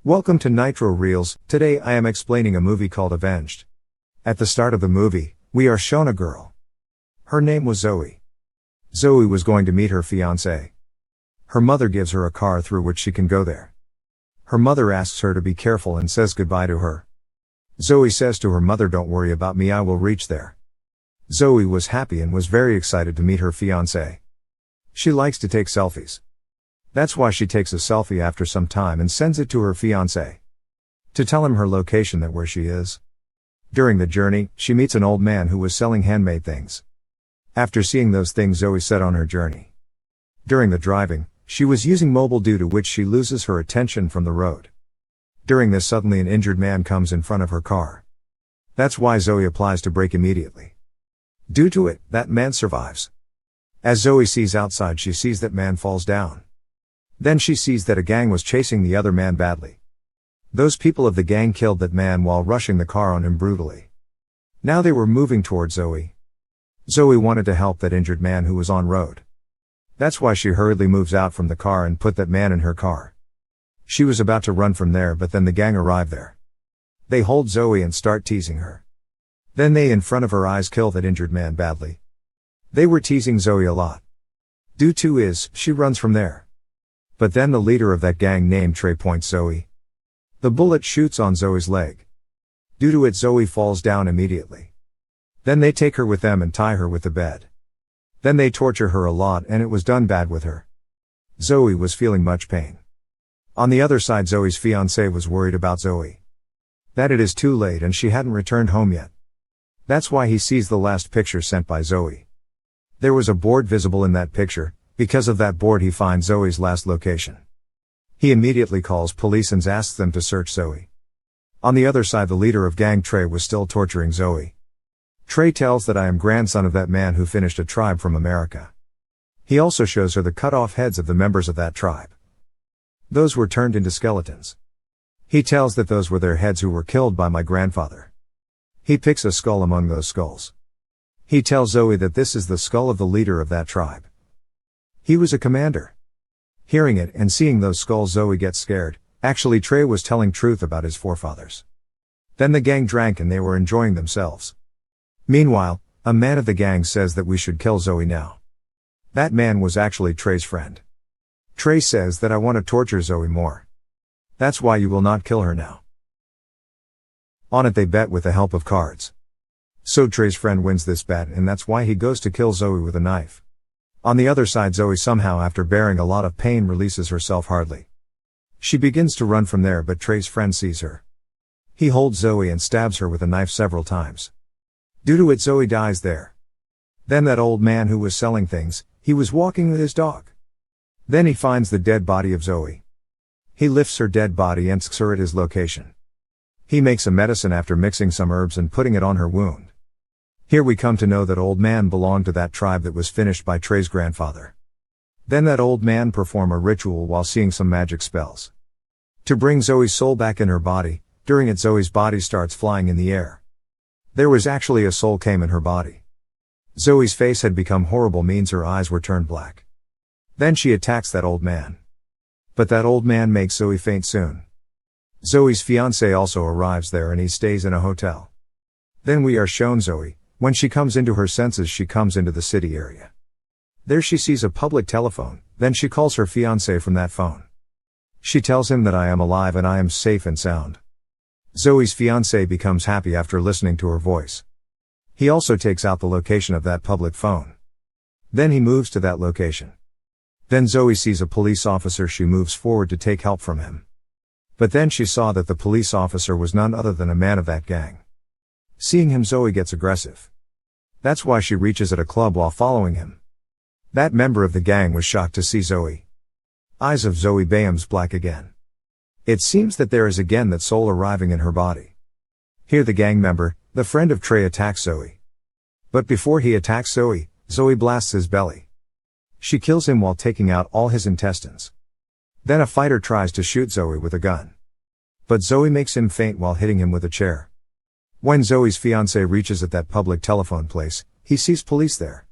Welcome to Nitro Reels. Today I am explaining a movie called Avenged. At the start of the movie, we are shown a girl. Her name was Zoe. Zoe was going to meet her fiancé. Her mother gives her a car through which she can go there. Her mother asks her to be careful and says goodbye to her. Zoe says to her mother, "Don't worry about me, I will reach there." Zoe was happy and was very excited to meet her fiancé. She likes to take selfies. That's why she takes a selfie after some time and sends it to her fiancé to tell him her location, that where she is. During the journey, she meets an old man who was selling handmade things. After seeing those things, Zoe set on her journey. During the driving, she was using mobile, due to which she loses her attention from the road. During this, suddenly an injured man comes in front of her car. That's why Zoe applies to brake immediately. Due to it, that man survives. As Zoe sees outside, she sees that man falls down. Then she sees that a gang was chasing the other man badly. Those people of the gang killed that man while rushing the car on him brutally. Now they were moving towards Zoe. Zoe wanted to help that injured man who was on road. That's why she hurriedly moves out from the car and put that man in her car. She was about to run from there, but then the gang arrived there. They hold Zoe and start teasing her. Then they, in front of her eyes, kill that injured man badly. They were teasing Zoe a lot. Due to is, she runs from there. But then the leader of that gang named Trey points Zoe. The bullet shoots on Zoe's leg. Due to it, Zoe falls down immediately. Then they take her with them and tie her with the bed. Then they torture her a lot, and it was done bad with her. Zoe was feeling much pain. On the other side, Zoe's fiancé was worried about Zoe. That it is too late and she hadn't returned home yet. That's why he sees the last picture sent by Zoe. There was a board visible in that picture. Because of that board, he finds Zoe's last location. He immediately calls police and asks them to search Zoe. On the other side, the leader of gang, Trey, was still torturing Zoe. Trey tells that I am grandson of that man who finished a tribe from America. He also shows her the cut off heads of the members of that tribe. Those were turned into skeletons. He tells that those were their heads who were killed by my grandfather. He picks a skull among those skulls. He tells Zoe that this is the skull of the leader of that tribe. He was a commander. Hearing it and seeing those skulls, Zoe gets scared. Actually, Trey was telling truth about his forefathers. Then the gang drank and they were enjoying themselves. Meanwhile, a man of the gang says that we should kill Zoe now. That man was actually Trey's friend. Trey says that I want to torture Zoe more. That's why you will not kill her now. On it, they bet with the help of cards. So Trey's friend wins this bet, and that's why he goes to kill Zoe with a knife. On the other side, Zoe somehow, after bearing a lot of pain, releases herself hardly. She begins to run from there, but Trey's friend sees her. He holds Zoe and stabs her with a knife several times. Due to it, Zoe dies there. Then that old man who was selling things, he was walking with his dog. Then he finds the dead body of Zoe. He lifts her dead body and asks her at his location. He makes a medicine after mixing some herbs and putting it on her wound. Here we come to know that old man belonged to that tribe that was finished by Trey's grandfather. Then that old man perform a ritual while seeing some magic spells to bring Zoe's soul back in her body. During it, Zoe's body starts flying in the air. There was actually a soul came in her body. Zoe's face had become horrible, means her eyes were turned black. Then she attacks that old man. But that old man makes Zoe faint soon. Zoe's fiancé also arrives there and he stays in a hotel. Then we are shown Zoe. When she comes into her senses, she comes into the city area. There she sees a public telephone, then she calls her fiancé from that phone. She tells him that I am alive and I am safe and sound. Zoe's fiancé becomes happy after listening to her voice. He also takes out the location of that public phone. Then he moves to that location. Then Zoe sees a police officer. She moves forward to take help from him. But then she saw that the police officer was none other than a man of that gang. Seeing him, Zoe gets aggressive. That's why she reaches at a club while following him. That member of the gang was shocked to see Zoe. Eyes of Zoe becomes black again. It seems that there is again that soul arriving in her body. Here the gang member, the friend of Trey, attacks Zoe. But before he attacks Zoe, Zoe blasts his belly. She kills him while taking out all his intestines. Then a fighter tries to shoot Zoe with a gun. But Zoe makes him faint while hitting him with a chair. When Zoe's fiancé reaches at that public telephone place, he sees police there.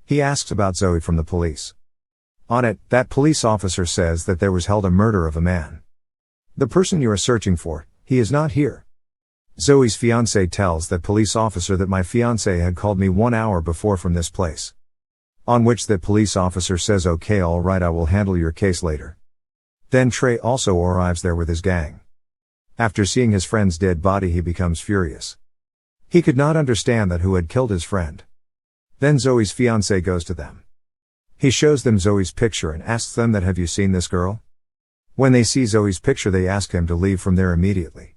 He asks about Zoe from the police. On it, that police officer says that there was held a murder of a man. The person you are searching for, he is not here. Zoe's fiancé tells that police officer that my fiancé had called me 1 hour before from this place. On which that police officer says okay, alright, I will handle your case later. Then Trey also arrives there with his gang. After seeing his friend's dead body, he becomes furious. He could not understand that who had killed his friend. Then Zoe's fiancé goes to them. He shows them Zoe's picture and asks them that have you seen this girl? When they see Zoe's picture, they ask him to leave from there immediately.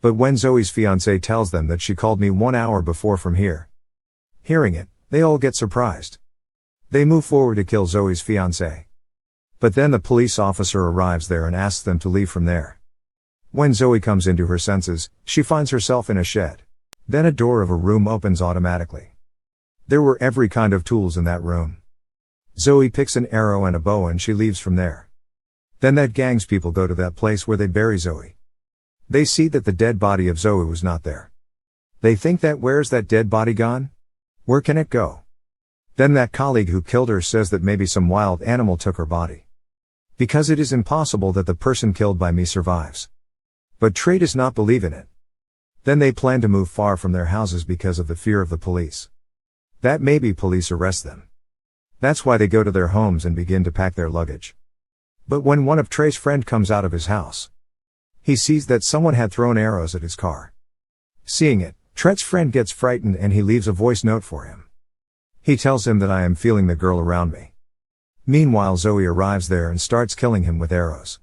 But when Zoe's fiancé tells them that she called me 1 hour before from here. Hearing it, they all get surprised. They move forward to kill Zoe's fiancé. But then the police officer arrives there and asks them to leave from there. When Zoe comes into her senses, she finds herself in a shed. Then a door of a room opens automatically. There were every kind of tools in that room. Zoe picks an arrow and a bow and she leaves from there. Then that gang's people go to that place where they bury Zoe. They see that the dead body of Zoe was not there. They think that where's that dead body gone? Where can it go? Then that colleague who killed her says that maybe some wild animal took her body. Because it is impossible that the person killed by me survives. But Trey does not believe in it. Then they plan to move far from their houses because of the fear of the police. That maybe police arrest them. That's why they go to their homes and begin to pack their luggage. But when one of Trey's friend comes out of his house, he sees that someone had thrown arrows at his car. Seeing it, Trey's friend gets frightened and he leaves a voice note for him. He tells him that I am feeling the girl around me. Meanwhile, Zoe arrives there and starts killing him with arrows.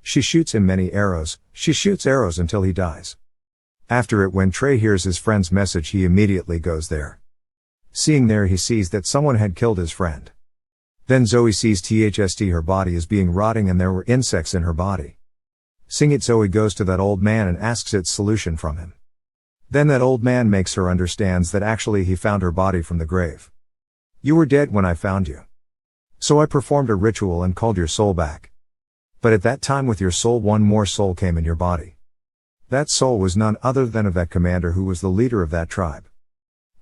She shoots him many arrows, she shoots arrows until he dies. After it, when Trey hears his friend's message, he immediately goes there. Seeing there, he sees that someone had killed his friend. Then Zoe sees her body is being rotting and there were insects in her body. Seeing it, Zoe goes to that old man and asks its solution from him. Then that old man makes her understands that actually he found her body from the grave. You were dead when I found you. So I performed a ritual and called your soul back. But at that time with your soul, one more soul came in your body. That soul was none other than of that commander who was the leader of that tribe.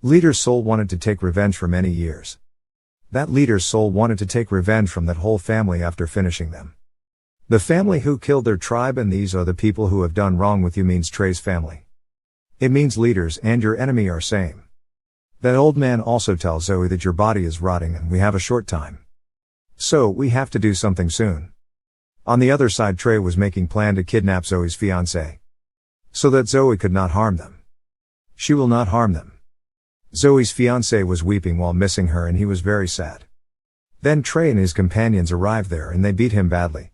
Leader's soul wanted to take revenge for many years. That leader's soul wanted to take revenge from that whole family after finishing them. The family who killed their tribe, and these are the people who have done wrong with you, means Trey's family. It means leaders and your enemy are same. That old man also tells Zoe that your body is rotting and we have a short time. So we have to do something soon. On the other side, Trey was making plan to kidnap Zoe's fiancé. So that Zoe could not harm them. She will not harm them. Zoe's fiancé was weeping while missing her and he was very sad. Then Trey and his companions arrived there and they beat him badly.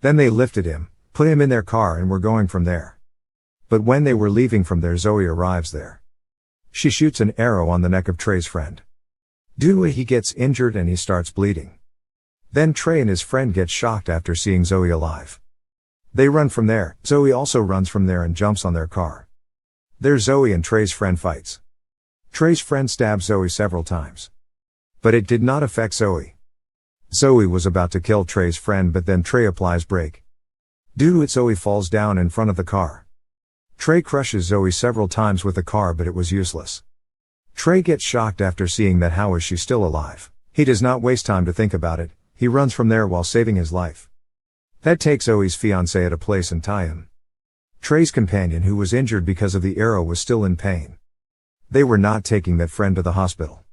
Then they lifted him, put him in their car and were going from there. But when they were leaving from there, Zoe arrives there. She shoots an arrow on the neck of Trey's friend. Due to it, he gets injured and he starts bleeding. Then Trey and his friend get shocked after seeing Zoe alive. They run from there. Zoe also runs from there and jumps on their car. There Zoe and Trey's friend fights. Trey's friend stabs Zoe several times. But it did not affect Zoe. Zoe was about to kill Trey's friend, but then Trey applies brake. Due to it, Zoe falls down in front of the car. Trey crushes Zoe several times with the car, but it was useless. Trey gets shocked after seeing that how is she still alive. He does not waste time to think about it, he runs from there while saving his life. That takes Zoe's fiancé at a place and tie him. Trey's companion who was injured because of the arrow was still in pain. They were not taking that friend to the hospital.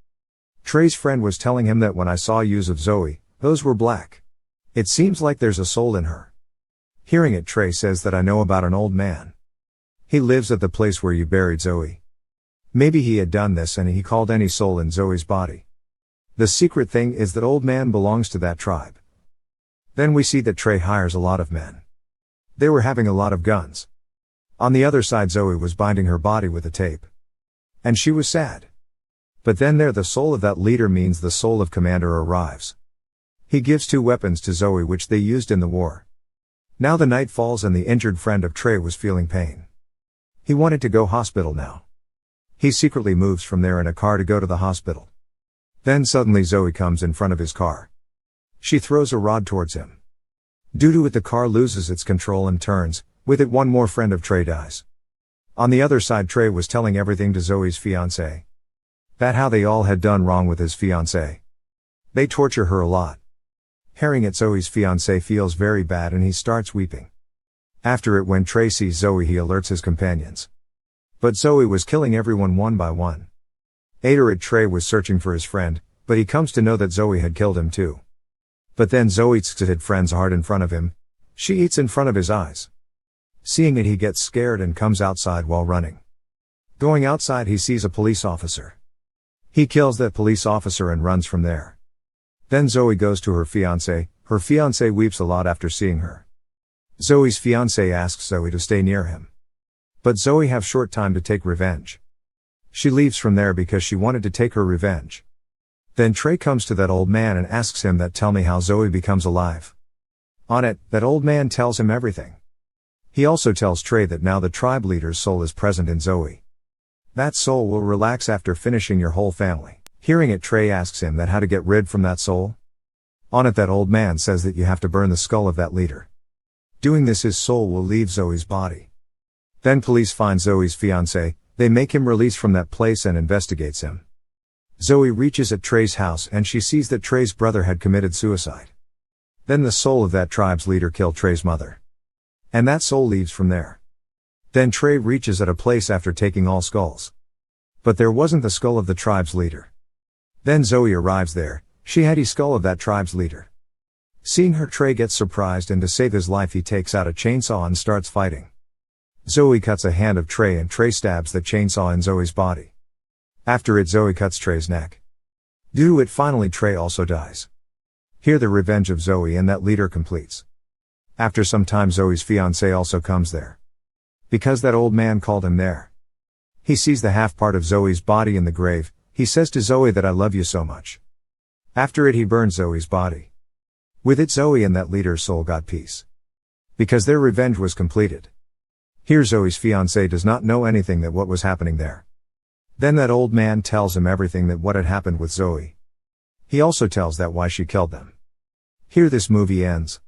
Trey's friend was telling him that when I saw yous of Zoe, those were black. It seems like there's a soul in her. Hearing it, Trey says that I know about an old man. He lives at the place where you buried Zoe. Maybe he had done this and he called any soul in Zoe's body. The secret thing is that old man belongs to that tribe. Then we see that Trey hires a lot of men. They were having a lot of guns. On the other side, Zoe was binding her body with a tape. And she was sad. But then there the soul of that leader, means the soul of commander, arrives. He gives 2 weapons to Zoe which they used in the war. Now the night falls and the injured friend of Trey was feeling pain. He wanted to go hospital now. He secretly moves from there in a car to go to the hospital. Then suddenly Zoe comes in front of his car. She throws a rod towards him. Due to it, the car loses its control and turns. With it, one more friend of Trey dies. On the other side, Trey was telling everything to Zoe's fiancé. That how they all had done wrong with his fiancé. They torture her a lot. Hearing it, Zoe's fiancé feels very bad and he starts weeping. After it, when Trey sees Zoe, he alerts his companions. But Zoe was killing everyone one by one. After it, Trey was searching for his friend, but he comes to know that Zoe had killed him too. But then Zoe's hit friends hard in front of him. She eats in front of his eyes. Seeing it, he gets scared and comes outside while running. Going outside, he sees a police officer. He kills that police officer and runs from there. Then Zoe goes to her fiancé. Her fiancé weeps a lot after seeing her. Zoe's fiancé asks Zoe to stay near him. But Zoe have short time to take revenge. She leaves from there because she wanted to take her revenge. Then Trey comes to that old man and asks him that tell me how Zoe becomes alive. On it, that old man tells him everything. He also tells Trey that now the tribe leader's soul is present in Zoe. That soul will relax after finishing your whole family. Hearing it, Trey asks him that how to get rid from that soul. On it, that old man says that you have to burn the skull of that leader. Doing this, his soul will leave Zoe's body. Then police find Zoe's fiancé. They make him release from that place and investigates him. Zoe reaches at Trey's house and she sees that Trey's brother had committed suicide. Then the soul of that tribe's leader killed Trey's mother. And that soul leaves from there. Then Trey reaches at a place after taking all skulls. But there wasn't the skull of the tribe's leader. Then Zoe arrives there. She had the skull of that tribe's leader. Seeing her, Trey gets surprised and to save his life he takes out a chainsaw and starts fighting. Zoe cuts a hand of Trey and Trey stabs the chainsaw in Zoe's body. After it, Zoe cuts Trey's neck. Due to it, finally Trey also dies. Here the revenge of Zoe and that leader completes. After some time, Zoe's fiancé also comes there. Because that old man called him there. He sees the half part of Zoe's body in the grave. He says to Zoe that I love you so much. After it, he burns Zoe's body. With it, Zoe and that leader's soul got peace. Because their revenge was completed. Here Zoe's fiancé does not know anything that what was happening there. Then that old man tells him everything that what had happened with Zoe. He also tells that why she killed them. Here this movie ends.